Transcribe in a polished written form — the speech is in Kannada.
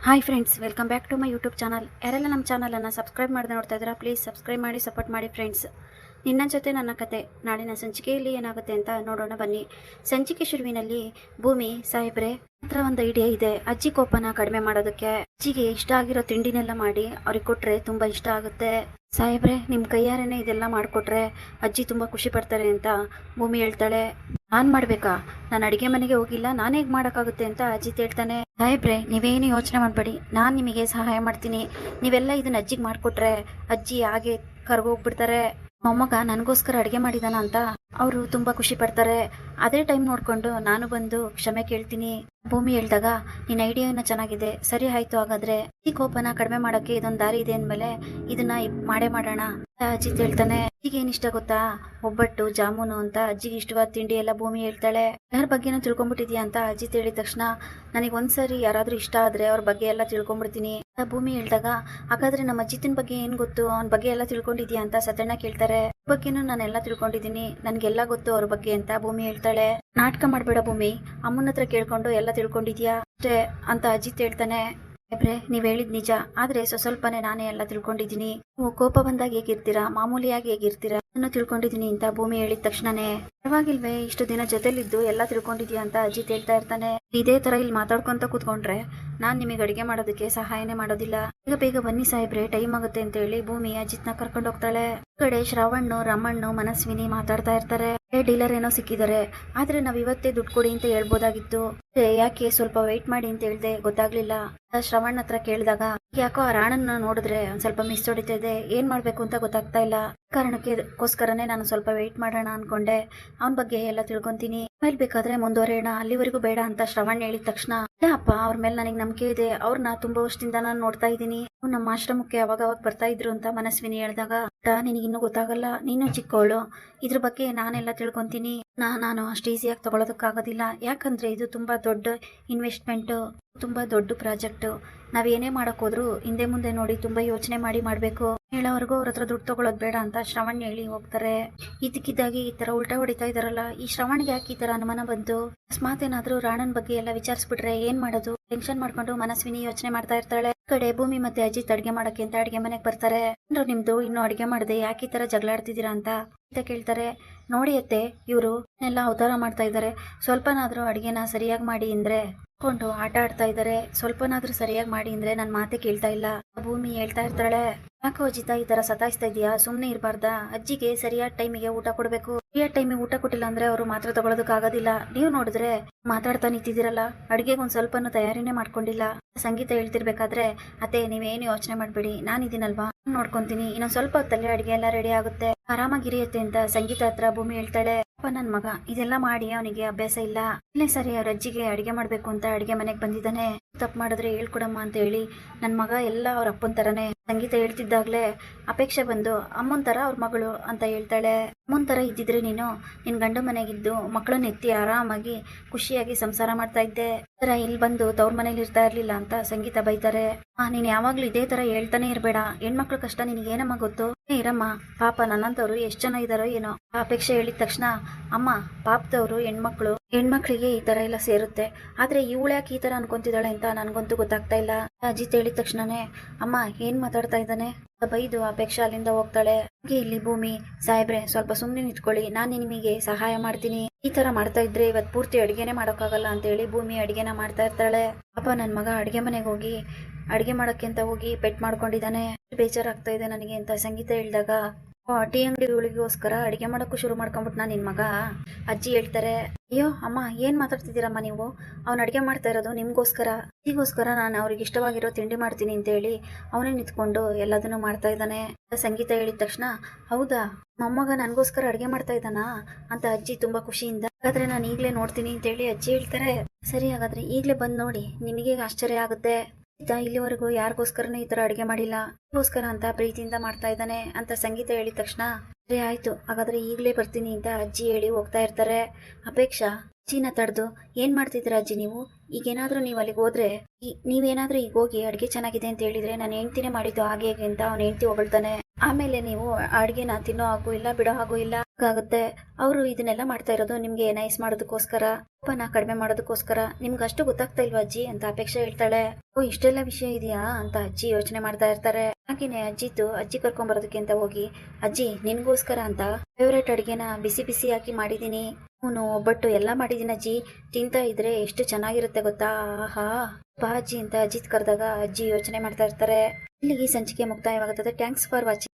Hi friends, welcome back to my YouTube channel. ಯಾರೆಲ್ಲ ನಮ್ಮ ಚಾನಲನ್ನು ಸಬ್ಸ್ಕ್ರೈಬ್ ಮಾಡದೆ ನೋಡ್ತಾ ಇದ್ದೀರಾ, ಪ್ಲೀಸ್ ಸಬ್ಸ್ಕ್ರೈಬ್ ಮಾಡಿ, ಸಪೋರ್ಟ್ ಮಾಡಿ ಫ್ರೆಂಡ್ಸ್. ನಿನ್ನ ಜೊತೆ ನನ್ನ ಕತೆ ನಾಳಿನ ಸಂಚಿಕೆಯಲ್ಲಿ ಏನಾಗುತ್ತೆ ಅಂತ ನೋಡೋಣ ಬನ್ನಿ. ಸಂಚಿಕೆ ಶುರುವಿನಲ್ಲಿ ಭೂಮಿ ಸಾಹೇಬ್ರೆ ಹತ್ರ ಒಂದು ಐಡಿಯಾ ಇದೆ. ಅಜ್ಜಿ ಕೋಪನ ಕಡಿಮೆ ಮಾಡೋದಕ್ಕೆ ಅಜ್ಜಿಗೆ ಇಷ್ಟ ಆಗಿರೋ ತಿಂಡಿನೆಲ್ಲ ಮಾಡಿ ಅವ್ರಿಗೆ ಕೊಟ್ರೆ ತುಂಬಾ ಇಷ್ಟ ಆಗುತ್ತೆ. ಸಾಹೇಬ್ರೆ, ನಿಮ್ಮ ಕೈಯಾರೇನೆ ಇದೆಲ್ಲ ಮಾಡಿಕೊಟ್ರೆ ಅಜ್ಜಿ ತುಂಬ ಖುಷಿ ಪಡ್ತಾರೆ ಅಂತ ಭೂಮಿ ಹೇಳ್ತಾಳೆ. ನಾನು ಮಾಡಬೇಕಾ? ನಾನು ಅಡುಗೆ ಮನೆಗೆ ಹೋಗಿಲ್ಲ, ನಾನು ಹೇಗೆ ಮಾಡೋಕ್ಕಾಗುತ್ತೆ ಅಂತ ಅಜಿತ್ ಹೇಳ್ತಾನೆ. ಸಾಹೇಬ್ರೆ, ನೀವೇನು ಯೋಚನೆ ಮಾಡಬೇಡಿ, ನಾನು ನಿಮಗೆ ಸಹಾಯ ಮಾಡ್ತೀನಿ. ನೀವೆಲ್ಲ ಇದನ್ನ ಅಜ್ಜಿಗೆ ಮಾಡಿಕೊಟ್ರೆ ಅಜ್ಜಿ ಹಾಗೆ ಕರ್ಗೋಗ್ಬಿಡ್ತಾರೆ. ಮೊಮ್ಮಗ ನನಗೋಸ್ಕರ ಅಡುಗೆ ಮಾಡಿದಾನ ಅಂತ ಅವರು ತುಂಬ ಖುಷಿ ಪಡ್ತಾರೆ. ಅದೇ ಟೈಮ್ ನೋಡಿಕೊಂಡು ನಾನು ಬಂದು ಕ್ಷಮೆ ಕೇಳ್ತೀನಿ. ಭೂಮಿ ಹೇಳಿದಾಗ, ನಿನ್ನ ಐಡಿಯಾನ ಚೆನ್ನಾಗಿದೆ, ಸರಿ ಆಯ್ತು. ಹಾಗಾದ್ರೆ ಈ ಕೋಪನ ಕಡಿಮೆ ಮಾಡೋಕ್ಕೆ ಇದೊಂದು ದಾರಿ ಇದೆ ಅಂದಮೇಲೆ ಇದನ್ನ ಮಾಡೇ ಮಾಡೋಣ. ಅಜಿತ್ ಹೇಳ್ತಾನೆ. ಅಜ್ಜಿಗೆ ಏನಿಷ್ಟ ಗೊತ್ತಾ? ಒಬ್ಬಟ್ಟು, ಜಾಮೂನು ಅಂತ ಅಜ್ಜಿಗೆ ಇಷ್ಟವಾದ ತಿಂಡಿ ಎಲ್ಲ ಭೂಮಿ ಹೇಳ್ತಾಳೆ. ಯಾರ ಬಗ್ಗೆನೂ ತಿಳ್ಕೊಂಡ್ಬಿಟ್ಟಿದ್ಯಾ ಅಂತ ಅಜಿತ್ ಹೇಳಿದ ತಕ್ಷಣ, ನನಗೆ ಒಂದ್ಸರಿ ಯಾರಾದ್ರೂ ಇಷ್ಟ ಆದ್ರೆ ಅವ್ರ ಬಗ್ಗೆ ಎಲ್ಲ ತಿಳ್ಕೊಂಡ್ಬಿಡ್ತೀನಿ. ಭೂಮಿ ಹೇಳಿದಾಗ, ಹಾಗಾದ್ರೆ ನಮ್ಮ ಅಜಿತಿನ ಬಗ್ಗೆ ಏನ್ ಗೊತ್ತು, ಅವನ ಬಗ್ಗೆ ಎಲ್ಲ ತಿಳ್ಕೊಂಡಿದ್ಯಾ ಅಂತ ಸತ್ಯಣ್ಣ ಕೇಳ್ತಾರೆ. ಬಗ್ಗೆನೂ ನಾನೆಲ್ಲ ತಿಳ್ಕೊಂಡಿದ್ದೀನಿ, ನನ್ಗೆಲ್ಲ ಗೊತ್ತು ಅವ್ರ ಬಗ್ಗೆ ಅಂತ ಭೂಮಿ ಹೇಳ್ತಾಳೆ. ನಾಟಕ ಮಾಡ್ಬೇಡ ಭೂಮಿ, ಅಮ್ಮನ ಹತ್ರ ಕೇಳ್ಕೊಂಡು ಎಲ್ಲ ತಿಳ್ಕೊಂಡಿದ್ಯಾ ಅಷ್ಟೇ ಅಂತ ಅಜಿತ್ ಹೇಳ್ತಾನೆ. ನೀವ್ ಹೇಳಿದ್ ನಿಜ, ಆದ್ರೆ ಸ್ವಲ್ಪನೇ ನಾನೇ ಎಲ್ಲ ತಿಳ್ಕೊಂಡಿದ್ದೀನಿ. ನೀವು ಕೋಪ ಬಂದಾಗ ಹೇಗಿರ್ತೀರಾ, ಮಾಮೂಲಿಯಾಗಿ ಹೇಗಿರ್ತೀರಾ ನಾನು ತಿಳ್ಕೊಂಡಿದ್ದೀನಿ ಅಂತ ಭೂಮಿ ಹೇಳಿದ ತಕ್ಷಣನೇ, ಪರವಾಗಿಲ್ವೇ, ಇಷ್ಟು ದಿನ ಜೊತೆಲಿದ್ದು ಎಲ್ಲ ತಿಳ್ಕೊಂಡಿದ್ಯಾ ಅಂತ ಅಜಿತ್ ಹೇಳ್ತಾ ಇರ್ತಾನೆ. ಇದೇ ತರ ಇಲ್ಲಿ ಮಾತಾಡ್ಕೊಂತ ಕೂತ್ಕೊಂಡ್ರೆ ನಾನ್ ನಿಮಗೆ ಅಡಿಗೆ ಮಾಡೋದಕ್ಕೆ ಸಹಾಯನೇ ಮಾಡೋದಿಲ್ಲ. ಈಗ ಬೇಗ ಬನ್ನಿ ಸಾಹೇಬ್ರೆ, ಟೈಮ್ ಆಗುತ್ತೆ ಅಂತ ಹೇಳಿ ಭೂಮಿ ಅಜಿತ್ನ ಕರ್ಕೊಂಡು ಹೋಗ್ತಾಳೆ. ಕಡೆ ಶ್ರವಣ್ಣು, ರಮಣ್ಣು, ಮನಸ್ವಿನಿ ಮಾತಾಡ್ತಾ ಇರ್ತಾರೆ. ಡೀಲರ್ ಏನೋ ಸಿಕ್ಕಿದ್ದಾರೆ, ಆದ್ರೆ ನಾವ್ ಇವತ್ತೇ ದುಡ್ಡು ಕೊಡಿ ಅಂತ ಹೇಳ್ಬೋದಾಗಿತ್ತು, ಯಾಕೆ ಸ್ವಲ್ಪ ವೆಯ್ಟ್ ಮಾಡಿ ಅಂತ ಹೇಳ್ದೆ, ಗೊತ್ತಾಗ್ಲಿಲ್ಲ. ಶ್ರವಣ್ ಹತ್ರ ಕೇಳಿದಾಗ, ಯಾಕೋ ಆ ರಾಣನ್ನ ನೋಡಿದ್ರೆ ಒಂದ್ ಸ್ವಲ್ಪ ಮಿಸ್ ಹೊಡಿತಾ ಇದೆ, ಏನ್ ಮಾಡ್ಬೇಕು ಅಂತ ಗೊತ್ತಾಗ್ತಾ ಇಲ್ಲ, ಕಾರಣಕ್ಕೋಸ್ಕರನೇ ನಾನು ಸ್ವಲ್ಪ ವೆಯ್ಟ್ ಮಾಡೋಣ ಅನ್ಕೊಂಡೆ. ಅವನ ಬಗ್ಗೆ ಎಲ್ಲ ತಿಳ್ಕೊಂತೀನಿ, ಆಮೇಲೆ ಬೇಕಾದ್ರೆ ಮುಂದುವರೆಯೋಣ, ಅಲ್ಲಿವರೆಗೂ ಬೇಡ ಅಂತ ಶ್ರವಣ್ ಹೇಳಿದ ತಕ್ಷಣ, ಅಪ್ಪ ಅವ್ರ ಮೇಲೆ ನನಗೆ ನಂಬಿಕೆ ಇದೆ, ಅವ್ರನ್ನ ತುಂಬಾ ವರ್ಷದಿಂದ ನಾನು ನೋಡ್ತಾ ಇದ್ದೀನಿ, ನಮ್ಮ ಆಶ್ರಮಕ್ಕೆ ಅವಾಗ ಬರ್ತಾ ಇದ್ರು ಅಂತ ಮನಸ್ವಿನಿ ಹೇಳಿದಾಗ, ನಿನಗಿನ್ನೂ ಗೊತ್ತಾಗಲ್ಲ, ನೀನು ಚಿಕ್ಕವಳು, ಇದ್ರ ಬಗ್ಗೆ ನಾನೆಲ್ಲ ತಿಳ್ಕೊಂತೀನಿ, ನಾನು ಅಷ್ಟು ಈಸಿಯಾಗಿ ತಗೊಳೋದಕ್ಕಾಗೋದಿಲ್ಲ. ಯಾಕಂದ್ರೆ ಇದು ತುಂಬಾ ದೊಡ್ಡ ಇನ್ವೆಸ್ಟ್ಮೆಂಟ್, ತುಂಬಾ ದೊಡ್ಡ ಪ್ರಾಜೆಕ್ಟ್. ನಾವೇನೇ ಮಾಡಕ್ ಹೋದ್ರು ಹಿಂದೆ ಮುಂದೆ ನೋಡಿ ತುಂಬಾ ಯೋಚನೆ ಮಾಡಿ ಮಾಡ್ಬೇಕು. ಹೇಳೋವರೆಗೂ ಅವ್ರ ಹತ್ರ ದುಡ್ಡು ತಗೊಳೋದ್ ಬೇಡ ಅಂತ ಶ್ರವಣ್ ಹೇಳಿ ಹೋಗ್ತಾರೆ. ಇದಕ್ಕಿದ್ದಾಗಿ ಈ ತರ ಉಲ್ಟಾ ಹೊಡಿತಾ ಇದಾರಲ್ಲ, ಈ ಶ್ರವಣ್ಗೆ ಯಾಕೆ ಈ ತರ ಅನುಮಾನ ಬಂತು? ಅಕಸ್ಮಾತ್ ಏನಾದ್ರೂ ರಾಣನ್ ಬಗ್ಗೆ ಎಲ್ಲ ವಿಚಾರಿಸ್ಬಿಟ್ರೆ ಏನ್ ಮಾಡೋದು? ಟೆನ್ಷನ್ ಮಾಡ್ಕೊಂಡು ಮನಸ್ವಿನಿ ಯೋಚನೆ ಮಾಡ್ತಾ ಇರ್ತಾಳೆ. ಕಡೆ ಭೂಮಿ ಮತ್ತೆ ಅಜಿತ್ ಅಡ್ಗೆ ಮಾಡಕ್ಕೆ ಅಂತ ಅಡ್ಗೆ ಮನೆಗೆ ಬರ್ತಾರೆ. ನಿಮ್ದು ಇನ್ನು ಅಡ್ಗೆ ಮಾಡದೆ ಯಾಕೆ ಈ ತರ ಜಗಳಾಡ್ತಿದ್ದೀರಾ ಅಂತ ಕೇಳ್ತಾರೆ. ನೋಡಿ ಅತ್ತೆ, ಇವರು ಎಲ್ಲ ಅವತಾರ ಮಾಡ್ತಾ ಇದ್ದಾರೆ, ಸ್ವಲ್ಪನಾದ್ರೂ ಅಡ್ಗೆನ ಸರಿಯಾಗಿ ಮಾಡಿ ಅಂದ್ರೆ ಕೊಂಡು ಆಟ ಆಡ್ತಾ ಇದ್ದಾರೆ, ಸ್ವಲ್ಪನಾದ್ರೂ ಸರಿಯಾಗಿ ಮಾಡಿ ಅಂದ್ರೆ ನನ್ ಮಾತೆ ಕೇಳ್ತಾ ಇಲ್ಲ. ಭೂಮಿ ಹೇಳ್ತಾ ಇರ್ತಾಳೆ, ಯಾಕೋ ಅಜಿತ ಈ ತರ ಸತಾಯಿಸ್ತಾ ಇದೀಯಾ, ಸುಮ್ನೆ ಇರಬಾರ್ದಾ? ಅಜ್ಜಿಗೆ ಸರಿಯಾದ ಟೈಮಿಗೆ ಊಟ ಕೊಡ್ಬೇಕು, ಸರಿಯಾದ ಟೈಮಿಗೆ ಊಟ ಕೊಟ್ಟಿಲ್ಲ ಅಂದ್ರೆ ಅವರು ಮಾತ್ರ ತಗೊಳೋದಕ್ ಆಗೋದಿಲ್ಲ. ನೀವು ನೋಡಿದ್ರೆ ಮಾತಾಡ್ತಾ ನಿಂತಿದ್ದೀರಲ್ಲ, ಅಡ್ಗೆಗೆ ಒಂದ್ ಸ್ವಲ್ಪನೂ ತಯಾರಿನೇ ಮಾಡ್ಕೊಂಡಿಲ್ಲ. ಸಂಗೀತ ಹೇಳ್ತಿರ್ಬೇಕಾದ್ರೆ, ಅತ್ತೆ ನೀವೇನು ಯೋಚನೆ ಮಾಡ್ಬೇಡಿ, ನಾನಿದ್ದೀನಲ್ವಾ, ನೋಡ್ಕೊಂತೀನಿ, ಇನ್ನೊಂದ್ ಸ್ವಲ್ಪ ಹೊತ್ತಲ್ಲೇ ಅಡ್ಗೆ ಎಲ್ಲ ರೆಡಿ ಆಗುತ್ತೆ, ಆರಾಮಾಗಿರಿಯತ್ತೆ ಅಂತ ಸಂಗೀತ ಹತ್ರ ಭೂಮಿ ಹೇಳ್ತಾಳೆ. ಅಪ್ಪ ನನ್ ಮಗ ಇದೆಲ್ಲ ಮಾಡಿ ಅವನಿಗೆ ಅಭ್ಯಾಸ ಇಲ್ಲ, ಇಲ್ಲೇ ಸರಿ ಅವ್ರ ಅಜ್ಜಿಗೆ ಅಡಿಗೆ ಮಾಡ್ಬೇಕು ಅಂತ ಅಡಿಗೆ ಮನೆಗೆ ಬಂದಿದ್ದಾನೆ, ತಪ್ಪು ಮಾಡಿದ್ರೆ ಹೇಳ್ಕೊಡಮ್ಮ ಅಂತ ಹೇಳಿ ನನ್ ಮಗ ಎಲ್ಲ ಅವ್ರ ಅಪ್ಪನ ತರನೇ. ಸಂಗೀತ ಹೇಳ್ತಿದ್ದಾಗ್ಲೇ ಅಪೇಕ್ಷೆ ಬಂದು, ಅಮ್ಮನ್ ತರ ಅವ್ರ ಮಗಳು ಅಂತ ಹೇಳ್ತಾಳೆ. ಅಮ್ಮನ್ ತರ ಇದ್ದಿದ್ರೆ ನೀನು ನಿನ್ ಗಂಡು ಮನೆಗಿದ್ದು ಮಕ್ಕಳನ್ನ ಎತ್ತಿ ಆರಾಮಾಗಿ ಖುಷಿಯಾಗಿ ಸಂಸಾರ ಮಾಡ್ತಾ ಇದ್ದೆ, ಇಲ್ಲಿ ಬಂದು ತವ್ರ ಮನೇಲಿ ಇರ್ತಾ ಇರ್ಲಿಲ್ಲ ಅಂತ ಸಂಗೀತ ಬೈತಾರೆ. ನೀನ್ ಯಾವಾಗ್ಲೂ ಇದೇ ತರ ಹೇಳ್ತಾನೆ ಇರ್ಬೇಡ, ಹೆಣ್ಮಕ್ಳ ಕಷ್ಟ ನಿನಗೆ ಏನಮ್ಮ ಗೊತ್ತು, ಇರಮ್ಮ, ಪಾಪ ನನ್ನಂತವ್ರು ಎಷ್ಟ್ ಜನ ಇದಾರೋ ಏನೋ. ಅಪೇಕ್ಷೆ ಹೇಳಿದ ತಕ್ಷಣ, ಅಮ್ಮ ಪಾಪದವ್ರು ಹೆಣ್ಮಕ್ಳಿಗೆ ಈ ತರ ಎಲ್ಲ ಸೇರುತ್ತೆ, ಆದ್ರೆ ಇವಳ್ಯಾಕೆ ಈ ತರ ಅನ್ಕೊಂತಿದ್ದಾಳೆ ಅಂತ ನನ್ಗಂತೂ ಗೊತ್ತಾಗ್ತಾ ಇಲ್ಲ. ಅಜಿತ್ ಹೇಳಿದ ತಕ್ಷಣನೇ, ಅಮ್ಮ ಏನ್ ಮಾತಾಡ್ತಾ ಇದ್ದಾನೆ ಬೈದು ಅಪೇಕ್ಷೆ ಅಲ್ಲಿಂದ ಹೋಗ್ತಾಳೆ. ಇಲ್ಲಿ ಭೂಮಿ, ಸಾಹೇಬ್ರೆ ಸ್ವಲ್ಪ ಸುಮ್ನೆ ನಿಂತ್ಕೊಳ್ಳಿ, ನಾನು ನಿಮಗೆ ಸಹಾಯ ಮಾಡ್ತೀನಿ, ಈ ತರ ಮಾಡ್ತಾ ಇದ್ರೆ ಇವತ್ ಪೂರ್ತಿ ಅಡ್ಗೆನೆ ಮಾಡೋಕ್ಕಾಗಲ್ಲ ಅಂತ ಹೇಳಿ ಭೂಮಿ ಅಡ್ಗೆನ ಮಾಡ್ತಾ ಇರ್ತಾಳೆ. ಅಪ್ಪ ನನ್ ಮಗ ಅಡ್ಗೆ ಮನೆಗೆ ಹೋಗಿ ಅಡ್ಗೆ ಮಾಡಕ್ಕೆ ಅಂತ ಹೋಗಿ ಪೆಟ್ ಮಾಡ್ಕೊಂಡಿದ್ದಾನೆ, ಬೇಜಾರಾಗ್ತಾ ಇದೆ ನನಗೆ ಅಂತ ಸಂಗೀತ ಹೇಳಿದಾಗ, ಟೀ ಅಂಗಡಿಗಳಿಗೋಸ್ಕರ ಅಡಿಗೆ ಮಾಡಕ್ಕೂ ಶುರು ಮಾಡ್ಕೊಂಡ್ಬಿಟ್ನಾ ನಿನ್ ಮಗ? ಅಜ್ಜಿ ಹೇಳ್ತಾರೆ, ಅಯ್ಯೋ ಅಮ್ಮ ಏನ್ ಮಾತಾಡ್ತಿದ್ದೀರಮ್ಮ ನೀವು, ಅವ್ನ ಅಡಿಗೆ ಮಾಡ್ತಾ ಇರೋದು ನಿಮ್ಗೋಸ್ಕರ, ಈಗೋಸ್ಕರ ನಾನು ಅವ್ರಿಗೆ ಇಷ್ಟವಾಗಿರೋ ತಿಂಡಿ ಮಾಡ್ತೀನಿ ಅಂತ ಹೇಳಿ ಅವನೇ ನಿಂತ್ಕೊಂಡು ಎಲ್ಲದನ್ನು ಮಾಡ್ತಾ ಇದ್ದಾನೆ. ಸಂಗೀತ ಹೇಳಿದ ತಕ್ಷಣ, ಹೌದಾ ಮೊಮ್ಮಗ ನನ್ಗೋಸ್ಕರ ಅಡಿಗೆ ಮಾಡ್ತಾ ಇದ್ದಾನಾ ಅಂತ ಅಜ್ಜಿ ತುಂಬಾ ಖುಷಿಯಿಂದ, ಹಾಗಾದ್ರೆ ನಾನು ಈಗ್ಲೇ ನೋಡ್ತೀನಿ ಅಂತ ಹೇಳಿ ಅಜ್ಜಿ ಹೇಳ್ತಾರೆ. ಸರಿ ಹಾಗಾದ್ರೆ ಈಗ್ಲೇ ಬಂದ್ ನೋಡಿ, ನಿಮಗೆ ಆಶ್ಚರ್ಯ ಆಗುತ್ತೆ, ಇಲ್ಲಿವರೆಗೂ ಯಾರಿಗೋಸ್ಕರನೂ ಈ ತರ ಅಡಿಗೆ ಮಾಡಿಲ್ಲ, ಗೋಸ್ಕರ ಅಂತ ಪ್ರೀತಿಯಿಂದ ಮಾಡ್ತಾ ಇದ್ದಾನೆ ಅಂತ ಸಂಗೀತ ಹೇಳಿದ ತಕ್ಷಣ, ಸರಿ ಆಯ್ತು ಹಾಗಾದ್ರೆ ಈಗ್ಲೇ ಬರ್ತೀನಿ ಅಂತ ಅಜ್ಜಿ ಹೇಳಿ ಹೋಗ್ತಾ ಇರ್ತಾರೆ. ಅಪೇಕ್ಷಾ ಅಜ್ಜಿನ ತಡೆದು, ಏನ್ ಮಾಡ್ತಿದ್ದೀರಾ ಅಜ್ಜಿ ನೀವು, ಈಗೇನಾದ್ರೂ ನೀವು ಅಲ್ಲಿಗೆ ಹೋದ್ರೆ, ನೀವೇನಾದ್ರೂ ಈಗ ಹೋಗಿ ಅಡ್ಗೆ ಚೆನ್ನಾಗಿದೆ ಅಂತ ಹೇಳಿದ್ರೆ ನಾನು ಹೆಂಡ್ತಿನೇ ಮಾಡಿದ್ದು ಹಾಗೆ ಹೇಗೆ ಅಂತ ಅವ್ನ ಹೆಂಡ್ತಿ ಹೊಗಳ್ತಾನೆ, ಆಮೇಲೆ ನೀವು ಅಡ್ಗೆನ ತಿನ್ನೋ ಹಾಗೂ ಇಲ್ಲ ಬಿಡೋ ಹಾಗೂ ಇಲ್ಲ, ಆಗುತ್ತೆ. ಅವರು ಇದನ್ನೆಲ್ಲ ಮಾಡ್ತಾ ಇರೋದು ನಿಮಗೆ ನೈಸ್ ಮಾಡೋದಕ್ಕೋಸ್ಕರ, ಕೋಪನ ಕಡಿಮೆ ಮಾಡೋದಕ್ಕೋಸ್ಕರ. ನಿಮ್ಗೆ ಅಷ್ಟು ಗೊತ್ತಾಗ್ತಾ ಇಲ್ವಾ ಅಜ್ಜಿ ಅಂತ ಅಪೇಕ್ಷೆ ಹೇಳ್ತಾಳೆ. ಓ, ಇಷ್ಟೆಲ್ಲ ವಿಷಯ ಇದೆಯಾ ಅಂತ ಅಜ್ಜಿ ಯೋಚನೆ ಮಾಡ್ತಾ ಇರ್ತಾರೆ. ಹಾಗೇನೆ ಅಜ್ಜಿ ಕರ್ಕೊಂಬರೋದಕ್ಕೆ ಅಂತ ಹೋಗಿ, ಅಜ್ಜಿ ನಿನ್ಗೋಸ್ಕರ ಅಂತ ಫೇವ್ರೇಟ್ ಅಡುಗೆನ ಬಿಸಿ ಬಿಸಿಯಾಗಿ ಮಾಡಿದೀನಿ, ಅವನು ಒಬ್ಬಟ್ಟು ಎಲ್ಲ ಮಾಡಿದೀನಿ ಅಜ್ಜಿ, ತಿಂತಾ ಇದ್ರೆ ಎಷ್ಟು ಚೆನ್ನಾಗಿರುತ್ತೆ ಗೊತ್ತಾ, ಆಹಾ ಬಾ ಅಜ್ಜಿ ಅಂತ ಅಜ್ಜಿ ಕರೆದಾಗ ಅಜ್ಜಿ ಯೋಚನೆ ಮಾಡ್ತಾ ಇರ್ತಾರೆ. ಇಲ್ಲಿಗೆ ಈ ಸಂಚಿಕೆ ಮುಕ್ತಾಯವಾಗುತ್ತದೆ. Thanks for watching.